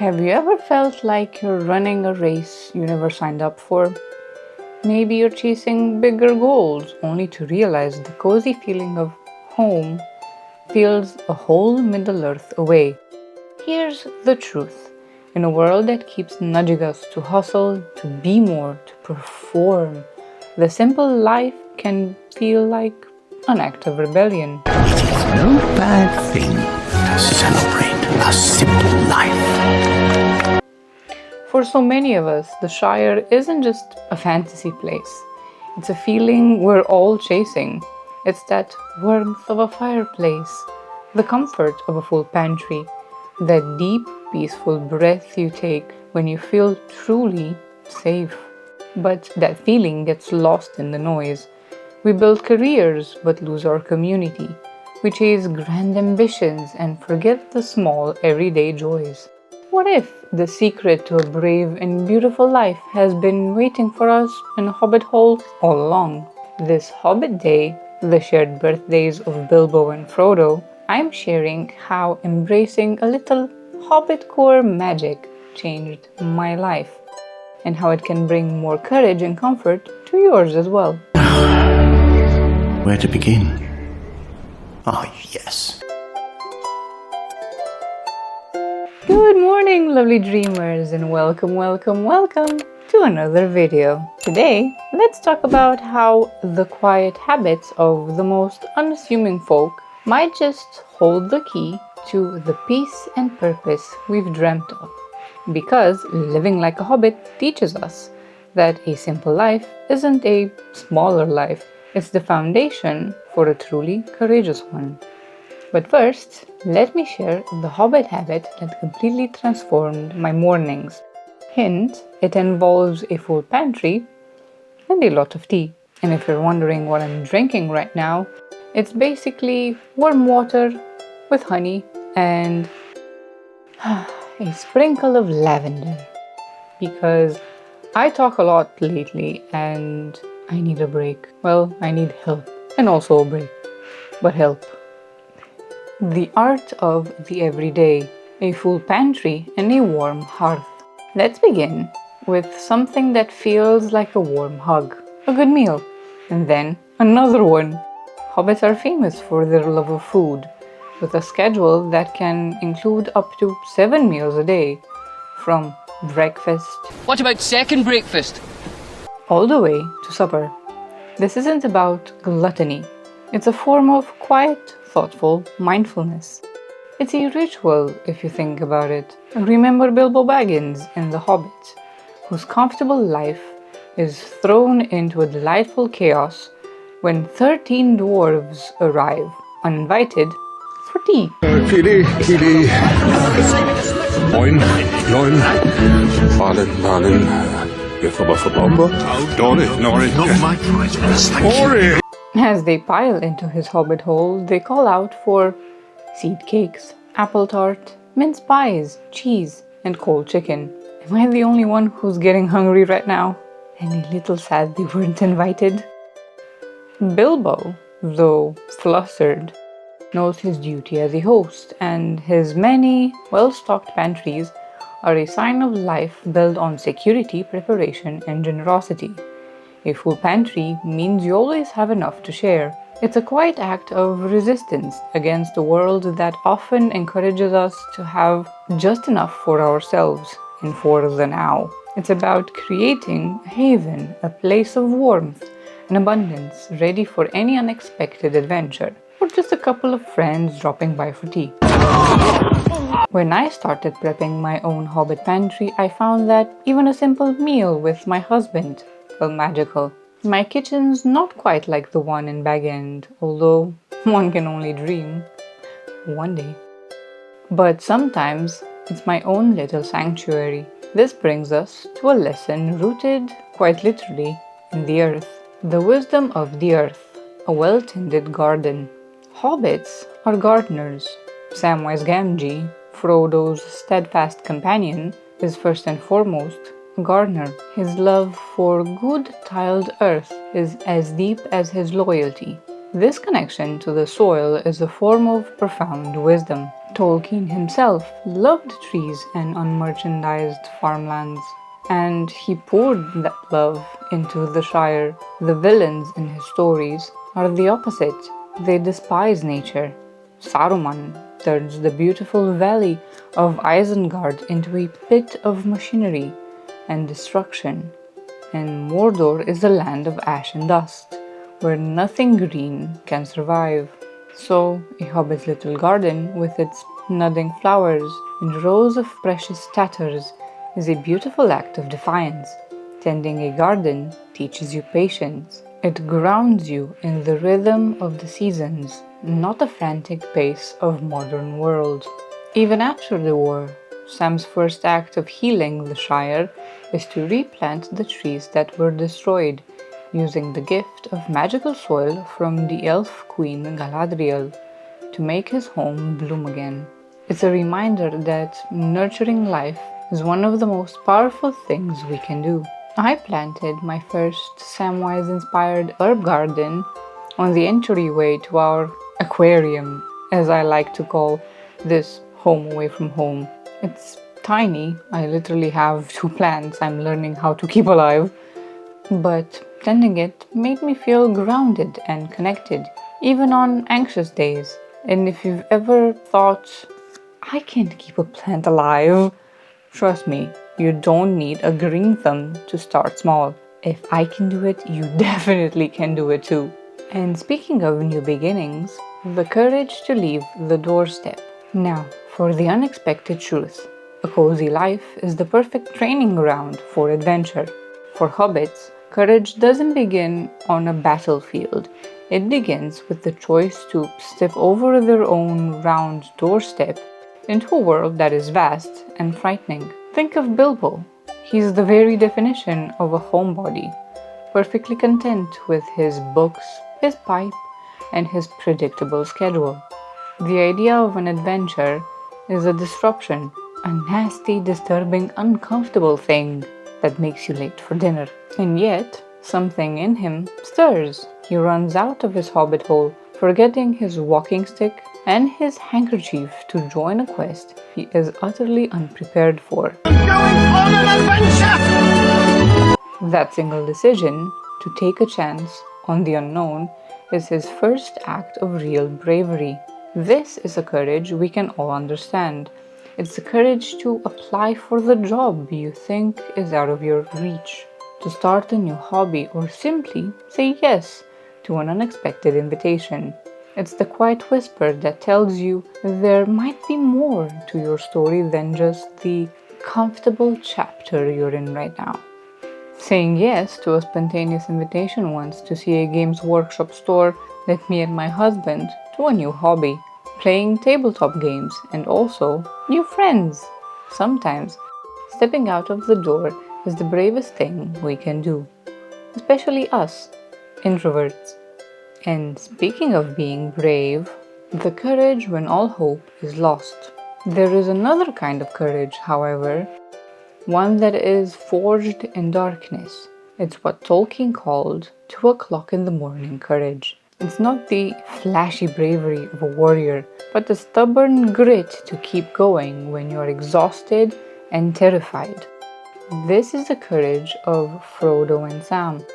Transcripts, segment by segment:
Have you ever felt like you're running a race you never signed up for? Maybe you're chasing bigger goals only to realize the cozy feeling of home feels a whole Middle Earth away. Here's the truth. In a world that keeps nudging us to hustle, to be more, to perform, the simple life can feel like an act of rebellion. It is no bad thing to celebrate a simple life. For so many of us, the Shire isn't just a fantasy place. It's a feeling we're all chasing. It's that warmth of a fireplace, the comfort of a full pantry, that deep, peaceful breath you take when you feel truly safe. But that feeling gets lost in the noise. We build careers but lose our community. We chase grand ambitions and forget the small, everyday joys. What if the secret to a brave and beautiful life has been waiting for us in a Hobbit hole all along? This Hobbit Day, the shared birthdays of Bilbo and Frodo, I'm sharing how embracing a little hobbitcore magic changed my life, and how it can bring more courage and comfort to yours as well. Where to begin? Ah, yes. Good morning, lovely dreamers, and welcome to another video. Today, let's talk about how the quiet habits of the most unassuming folk might just hold the key to the peace and purpose we've dreamt of. Because living like a hobbit teaches us that a simple life isn't a smaller life, it's the foundation for a truly courageous one. But first, let me share the Hobbit habit that completely transformed my mornings. Hint, it involves a full pantry and a lot of tea. And if you're wondering what I'm drinking right now, it's basically warm water with honey and a sprinkle of lavender. Because I talk a lot lately and I need a break. Well, I need help and also a break, but help. The art of the everyday, a full pantry and a warm hearth. Let's begin with something that feels like a warm hug, a good meal, and then another one. Hobbits are famous for their love of food, with a schedule that can include up to 7 meals a day, from breakfast. What about second breakfast? All the way to supper. This isn't about gluttony. It's a form of quiet, thoughtful mindfulness. It's a ritual if you think about it. Remember Bilbo Baggins in The Hobbit, whose comfortable life is thrown into a delightful chaos when 13 dwarves arrive, uninvited, for tea. Kili, moin, Balin, jetzt aber verbaumbar. Nori. As they pile into his hobbit hole, they call out for seed cakes, apple tart, mince pies, cheese, and cold chicken. Am I the only one who's getting hungry right now? And a little sad they weren't invited? Bilbo, though flustered, knows his duty as a host, and his many well-stocked pantries are a sign of life built on security, preparation, and generosity. A full pantry means you always have enough to share. It's a quiet act of resistance against a world that often encourages us to have just enough for ourselves and for the now. It's about creating a haven, a place of warmth and abundance, ready for any unexpected adventure, or just a couple of friends dropping by for tea. When I started prepping my own Hobbit pantry, I found that even a simple meal with my husband felt magical. My kitchen's not quite like the one in Bag End, although one can only dream. One day. But sometimes it's my own little sanctuary. This brings us to a lesson rooted, quite literally, in the earth. The wisdom of the earth, a well-tended garden. Hobbits are gardeners. Samwise Gamgee, Frodo's steadfast companion, is first and foremost a gardener. His love for good tiled earth is as deep as his loyalty. This connection to the soil is a form of profound wisdom. Tolkien himself loved trees and unmerchandised farmlands, and he poured that love into the Shire. The villains in his stories are the opposite. They despise nature. Saruman turns the beautiful valley of Isengard into a pit of machinery and destruction. And Mordor is the land of ash and dust, where nothing green can survive. So, a hobbit's little garden, with its nodding flowers and rows of precious tatters, is a beautiful act of defiance. Tending a garden teaches you patience. It grounds you in the rhythm of the seasons, not the frantic pace of modern world. Even after the war, Sam's first act of healing the Shire is to replant the trees that were destroyed, using the gift of magical soil from the elf queen Galadriel to make his home bloom again. It's a reminder that nurturing life is one of the most powerful things we can do. I planted my first Samwise-inspired herb garden on the entryway to our aquarium, as I like to call this home away from home. It's tiny. I literally have 2 plants I'm learning how to keep alive, but tending it made me feel grounded and connected, even on anxious days. And if you've ever thought, I can't keep a plant alive, trust me, you don't need a green thumb to start small. If I can do it, you definitely can do it too. And speaking of new beginnings, the courage to leave the doorstep. Now, for the unexpected truth. A cozy life is the perfect training ground for adventure. For hobbits, courage doesn't begin on a battlefield. It begins with the choice to step over their own round doorstep into a world that is vast and frightening. Think of Bilbo. He's the very definition of a homebody, perfectly content with his books, his pipe, and his predictable schedule. The idea of an adventure is a disruption, a nasty, disturbing, uncomfortable thing that makes you late for dinner. And yet, something in him stirs. He runs out of his hobbit hole, forgetting his walking stick and his handkerchief to join a quest he is utterly unprepared for. I'm going on an adventure! That single decision, to take a chance on the unknown, is his first act of real bravery. This is a courage we can all understand. It's the courage to apply for the job you think is out of your reach, to start a new hobby, or simply say yes to an unexpected invitation. It's the quiet whisper that tells you there might be more to your story than just the comfortable chapter you're in right now. Saying yes to a spontaneous invitation once to see a Games Workshop store led me and my husband to a new hobby, playing tabletop games and also new friends. Sometimes, stepping out of the door is the bravest thing we can do, especially us, introverts. And speaking of being brave, the courage when all hope is lost. There is another kind of courage, however, one that is forged in darkness. It's what Tolkien called 2 o'clock in the morning courage. It's not the flashy bravery of a warrior, but the stubborn grit to keep going when you're exhausted and terrified. This is the courage of Frodo and Sam.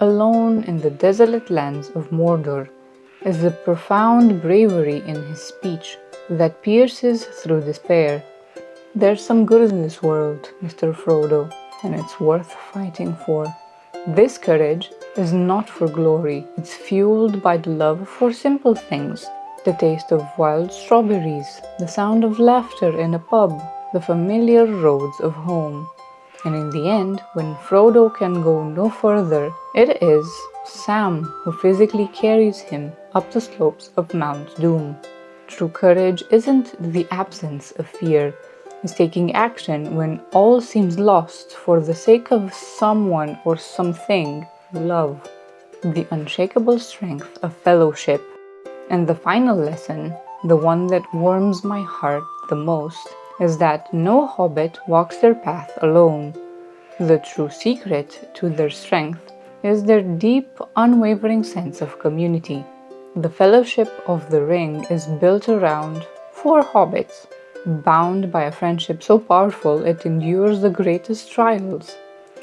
Alone in the desolate lands of Mordor is the profound bravery in his speech that pierces through despair. There's some good in this world, Mr. Frodo, and it's worth fighting for. This courage is not for glory. It's fueled by the love for simple things, the taste of wild strawberries, the sound of laughter in a pub, the familiar roads of home. And in the end, when Frodo can go no further, it is Sam who physically carries him up the slopes of Mount Doom. True courage isn't the absence of fear. It's taking action when all seems lost for the sake of someone or something you love. The unshakable strength of fellowship. And the final lesson, the one that warms my heart the most, is that no hobbit walks their path alone. The true secret to their strength is their deep, unwavering sense of community. The Fellowship of the Ring is built around Four hobbits, bound by a friendship so powerful it endures the greatest trials.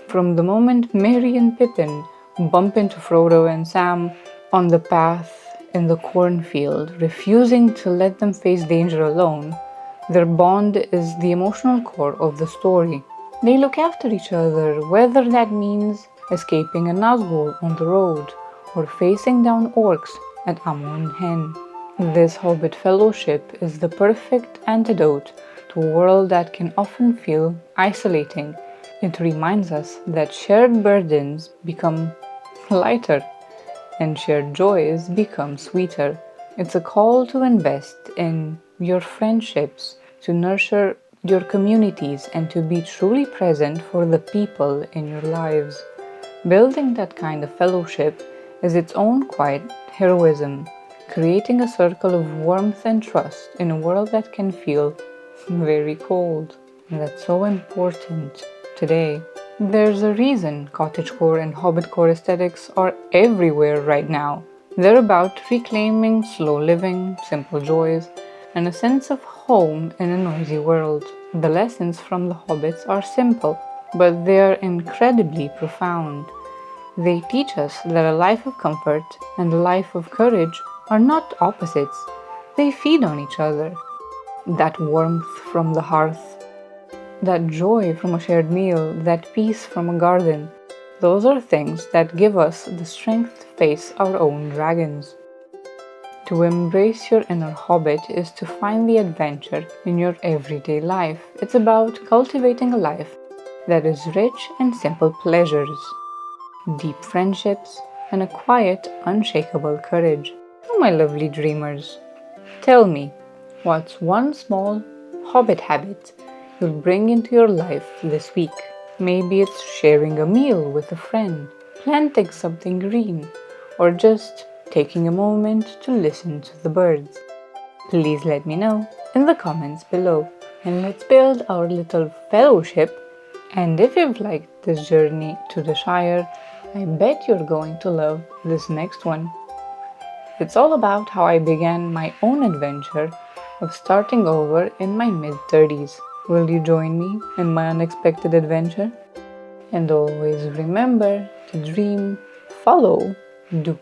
From the moment Merry and Pippin bump into Frodo and Sam on the path in the cornfield, refusing to let them face danger alone, their bond is the emotional core of the story. They look after each other, whether that means escaping a Nazgul on the road or facing down orcs at Amon Hen. This Hobbit fellowship is the perfect antidote to a world that can often feel isolating. It reminds us that shared burdens become lighter and shared joys become sweeter. It's a call to invest in your friendships, to nurture your communities, and to be truly present for the people in your lives. Building that kind of fellowship is its own quiet heroism, creating a circle of warmth and trust in a world that can feel very cold. And that's so important today. There's a reason cottagecore and hobbitcore aesthetics are everywhere right now. They're about reclaiming slow living, simple joys, and a sense of home in a noisy world. The lessons from the hobbits are simple, but they are incredibly profound. They teach us that a life of comfort and a life of courage are not opposites. They feed on each other. That warmth from the hearth, that joy from a shared meal, that peace from a garden, those are things that give us the strength to face our own dragons. To embrace your inner hobbit is to find the adventure in your everyday life. It's about cultivating a life that is rich in simple pleasures, deep friendships, and a quiet, unshakable courage. Oh, my lovely dreamers, tell me, what's one small hobbit habit you'll bring into your life this week? Maybe it's sharing a meal with a friend, planting something green, or just taking a moment to listen to the birds. Please let me know in the comments below, and let's build our little fellowship. And if you've liked this journey to the Shire, I bet you're going to love this next one. It's all about how I began my own adventure of starting over in my mid-30s. Will you join me in my unexpected adventure? And always remember to dream, follow, do.